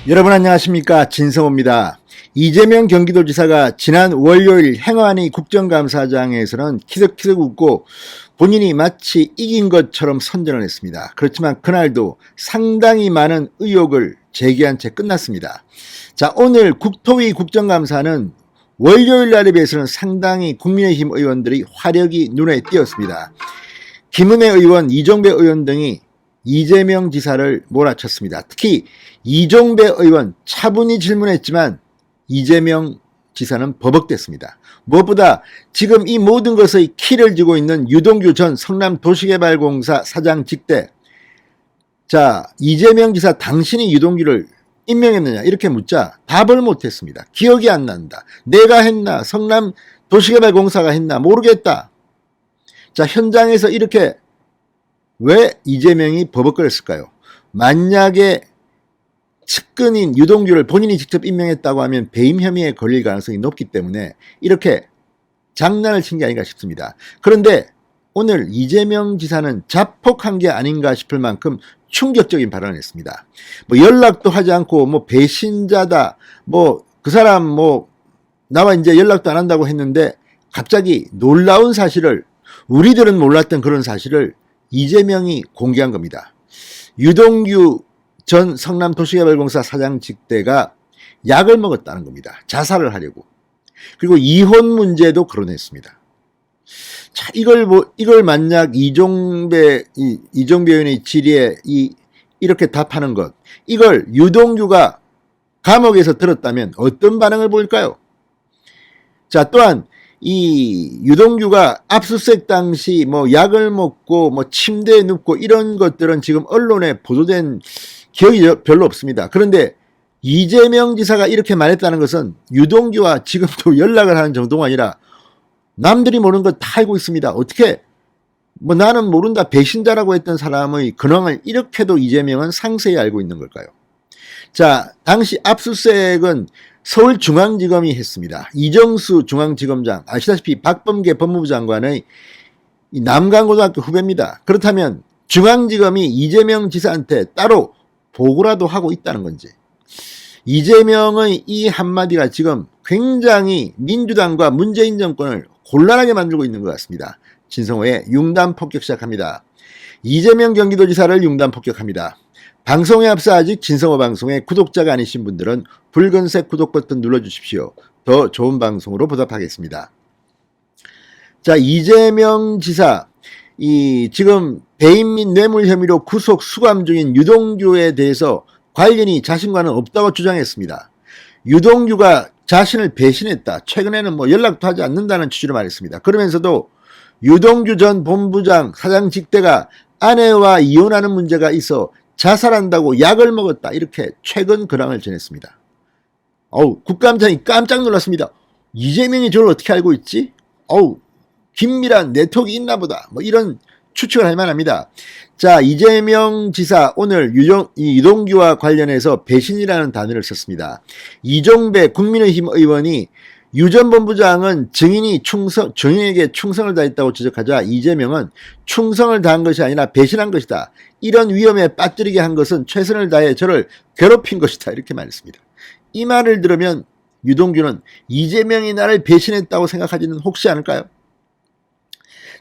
여러분 안녕하십니까, 진성호입니다. 이재명 경기도지사가 지난 월요일 행안위 국정감사장에서는 키득키득 웃고 본인이 마치 이긴 것처럼 선전을 했습니다. 그렇지만 그날도 상당히 많은 의혹을 제기한 채 끝났습니다. 자, 오늘 국토위 국정감사는 월요일 날에 비해서는 상당히 국민의힘 의원들이 화력이 눈에 띄었습니다. 김은혜 의원, 이종배 의원 등이 이재명 지사를 몰아쳤습니다. 특히 이종배 의원 차분히 질문했지만 이재명 지사는 버벅댔습니다. 무엇보다 지금 이 모든 것의 키를 쥐고 있는 유동규 전 성남도시개발공사 사장 직대, 자, 이재명 지사 당신이 유동규를 임명했느냐 이렇게 묻자 답을 못했습니다. 기억이 안 난다. 내가 했나? 성남도시개발공사가 했나? 모르겠다. 자, 현장에서 이렇게 왜 이재명이 버벅거렸을까요? 만약에 측근인 유동규를 본인이 직접 임명했다고 하면 배임 혐의에 걸릴 가능성이 높기 때문에 이렇게 장난을 친 게 아닌가 싶습니다. 그런데 오늘 이재명 지사는 자폭한 게 아닌가 싶을 만큼 충격적인 발언을 했습니다. 뭐 연락도 하지 않고 뭐 배신자다, 뭐 그 사람 뭐 나와 이제 연락도 안 한다고 했는데 갑자기 놀라운 사실을, 우리들은 몰랐던 그런 사실을 이재명이 공개한 겁니다. 유동규 전 성남도시개발공사 사장 직대가 약을 먹었다는 겁니다. 자살을 하려고. 그리고 이혼 문제도 거론했습니다. 자, 이걸 만약 이종배 의원의 질의에 이렇게 답하는 것, 이걸 유동규가 감옥에서 들었다면 어떤 반응을 보일까요? 자, 또한 이 유동규가 압수수색 당시 뭐 약을 먹고 뭐 침대에 눕고 이런 것들은 지금 언론에 보도된 기억이 별로 없습니다. 그런데 이재명 지사가 이렇게 말했다는 것은 유동규와 지금도 연락을 하는 정도가 아니라 남들이 모르는 거 다 알고 있습니다. 어떻게 뭐 나는 모른다, 배신자라고 했던 사람의 근황을 이렇게도 이재명은 상세히 알고 있는 걸까요? 자, 당시 압수수색은 서울중앙지검이 했습니다. 이정수 중앙지검장, 아시다시피 박범계 법무부 장관의 남강고등학교 후배입니다. 그렇다면 중앙지검이 이재명 지사한테 따로 보고라도 하고 있다는 건지, 이재명의 이 한마디가 지금 굉장히 민주당과 문재인 정권을 곤란하게 만들고 있는 것 같습니다. 진성호의 융단 폭격 시작합니다. 이재명 경기도지사를 융단 폭격합니다. 방송에 앞서 아직 진성호 방송의 구독자가 아니신 분들은 붉은색 구독 버튼 눌러주십시오. 더 좋은 방송으로 보답하겠습니다. 자, 이재명 지사, 지금 배임 및 뇌물 혐의로 구속 수감 중인 유동규에 대해서 관련이 자신과는 없다고 주장했습니다. 유동규가 자신을 배신했다, 최근에는 뭐 연락도 하지 않는다는 취지로 말했습니다. 그러면서도 유동규 전 본부장 사장 직대가 아내와 이혼하는 문제가 있어 자살한다고 약을 먹었다, 이렇게 최근 근황을 전했습니다. 국감장이 깜짝 놀랐습니다. 이재명이 저를 어떻게 알고 있지? 긴밀한 네트워크가 있나 보다, 뭐 이런 추측을 할 만합니다. 자, 이재명 지사 오늘 유동규와 관련해서 배신이라는 단어를 썼습니다. 이종배 국민의힘 의원이 유 전 본부장은 증인에게 충성을 다했다고 지적하자 이재명은 충성을 다한 것이 아니라 배신한 것이다. 이런 위험에 빠뜨리게 한 것은 최선을 다해 저를 괴롭힌 것이다, 이렇게 말했습니다. 이 말을 들으면 유동규는 이재명이 나를 배신했다고 생각하지는 혹시 않을까요?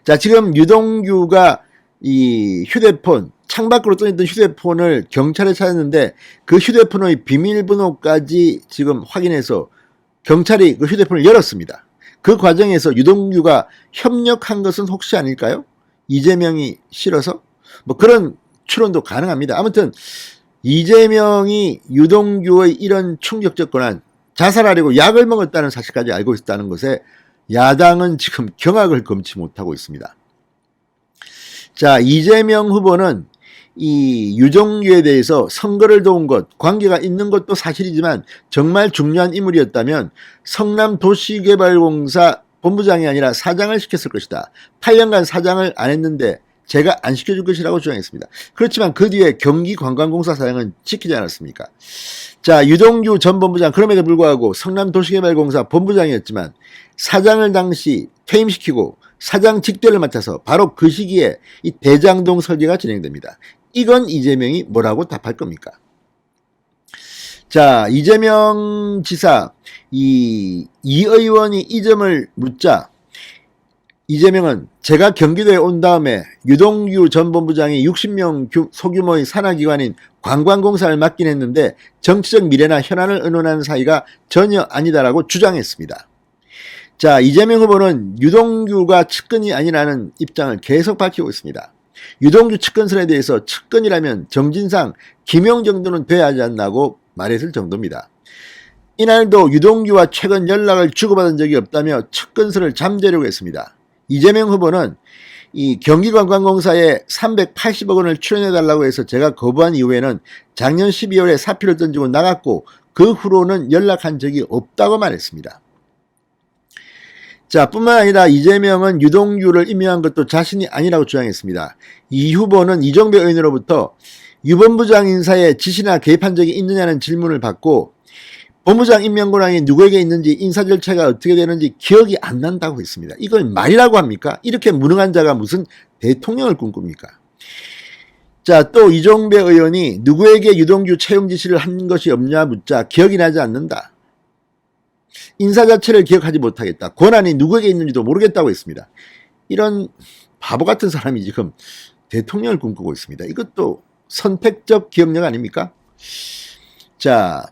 자, 지금 유동규가 이 휴대폰, 창밖으로 떠있던 휴대폰을 경찰에 찾았는데 그 휴대폰의 비밀번호까지 지금 확인해서 경찰이 그 휴대폰을 열었습니다. 그 과정에서 유동규가 협력한 것은 혹시 아닐까요? 이재명이 싫어서? 뭐 그런 추론도 가능합니다. 아무튼 이재명이 유동규의 이런 충격적 권한, 자살하려고 약을 먹었다는 사실까지 알고 있다는 것에 야당은 지금 경악을 금치 못하고 있습니다. 자, 이재명 후보는 이 유동규에 대해서 선거를 도운 것, 관계가 있는 것도 사실이지만 정말 중요한 인물이었다면 성남도시개발공사 본부장이 아니라 사장을 시켰을 것이다. 8년간 사장을 안 했는데 제가 안 시켜줄 것이라고 주장했습니다. 그렇지만 그 뒤에 경기관광공사 사장은 지키지 않았습니까? 자, 유동규 전 본부장, 그럼에도 불구하고 성남도시개발공사 본부장이었지만 사장을 당시 퇴임시키고 사장 직대를 맡아서 바로 그 시기에 이 대장동 설계가 진행됩니다. 이건 이재명이 뭐라고 답할 겁니까? 자, 이재명 지사, 이 의원이 이 점을 묻자 이재명은 제가 경기도에 온 다음에 유동규 전 본부장이 60명 소규모의 산하기관인 관광공사를 맡긴 했는데 정치적 미래나 현안을 의논하는 사이가 전혀 아니다라고 주장했습니다. 자, 이재명 후보는 유동규가 측근이 아니라는 입장을 계속 밝히고 있습니다. 유동규 측근설에 대해서 측근이라면 정진상, 김용 정도는 돼야 하지 않나고 말했을 정도입니다. 이날도 유동규와 최근 연락을 주고받은 적이 없다며 측근설을 잠재우려고 했습니다. 이재명 후보는 이 경기관광공사에 380억 원을 출연해달라고 해서 제가 거부한 이후에는 작년 12월에 사표를 던지고 나갔고 그 후로는 연락한 적이 없다고 말했습니다. 자, 뿐만 아니라 이재명은 유동규를 임명한 것도 자신이 아니라고 주장했습니다. 이 후보는 이종배 의원으로부터 유 본부장 인사에 지시나 개입한 적이 있느냐는 질문을 받고 본부장 임명 권한이 누구에게 있는지 인사 절차가 어떻게 되는지 기억이 안 난다고 했습니다. 이걸 말이라고 합니까? 이렇게 무능한 자가 무슨 대통령을 꿈꿉니까? 자, 또 이종배 의원이 누구에게 유동규 채용 지시를 한 것이 없냐 묻자 기억이 나지 않는다. 인사 자체를 기억하지 못하겠다. 권한이 누구에게 있는지도 모르겠다고 했습니다. 이런 바보 같은 사람이 지금 대통령을 꿈꾸고 있습니다. 이것도 선택적 기억력 아닙니까? 자,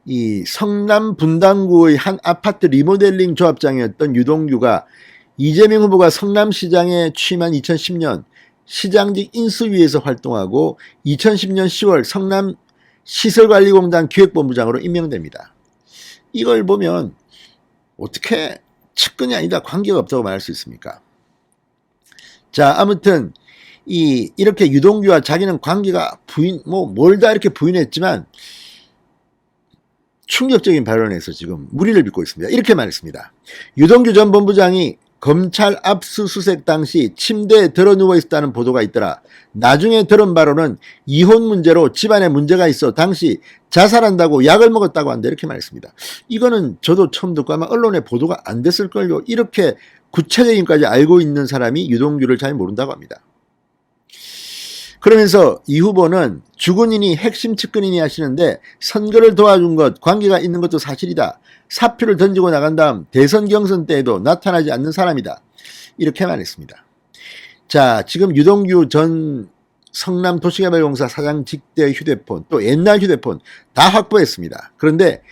이 성남 분당구의 한 아파트 리모델링 조합장이었던 유동규가 이재명 후보가 성남시장에 취임한 2010년 시장직 인수위에서 활동하고 2010년 10월 성남 시설관리공단 기획본부장으로 임명됩니다. 이걸 보면 어떻게 측근이 아니다 관계가 없다고 말할 수 있습니까? 자, 아무튼 이렇게 유동규와 자기는 관계가 뭘 다 이렇게 부인했지만 충격적인 발언에서 지금 무리를 빚고 있습니다. 이렇게 말했습니다. 유동규 전 본부장이 검찰 압수수색 당시 침대에 들어 누워 있었다는 보도가 있더라. 나중에 들은 바로는 이혼 문제로 집안에 문제가 있어 당시 자살한다고 약을 먹었다고 한다. 이렇게 말했습니다. 이거는 저도 처음 듣고 아마 언론에 보도가 안 됐을걸요. 이렇게 구체적인까지 알고 있는 사람이 유동규를 잘 모른다고 합니다. 그러면서 이 후보는 주군인이 핵심 측근이니 하시는데 선거를 도와준 것, 관계가 있는 것도 사실이다. 사표를 던지고 나간 다음 대선 경선 때에도 나타나지 않는 사람이다. 이렇게 말했습니다. 자, 지금 유동규 전 성남도시개발공사 사장 직대 휴대폰, 또 옛날 휴대폰 다 확보했습니다. 그런데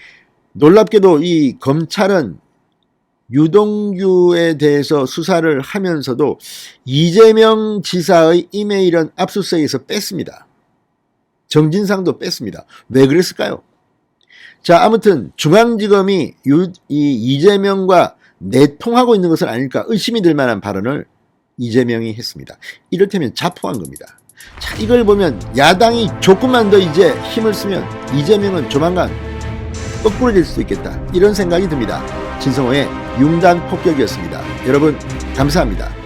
놀랍게도 이 검찰은 유동규에 대해서 수사를 하면서도 이재명 지사의 이메일은 압수수색에서 뺐습니다. 정진상도 뺐습니다. 왜 그랬을까요? 자, 아무튼 중앙지검이 이재명과 내통하고 있는 것은 아닐까 의심이 들 만한 발언을 이재명이 했습니다. 이를테면 자포한 겁니다. 자, 이걸 보면 야당이 조금만 더 이제 힘을 쓰면 이재명은 조만간 거꾸로 될 수도 있겠다. 이런 생각이 듭니다. 진성호의 융단 폭격이었습니다. 여러분 감사합니다.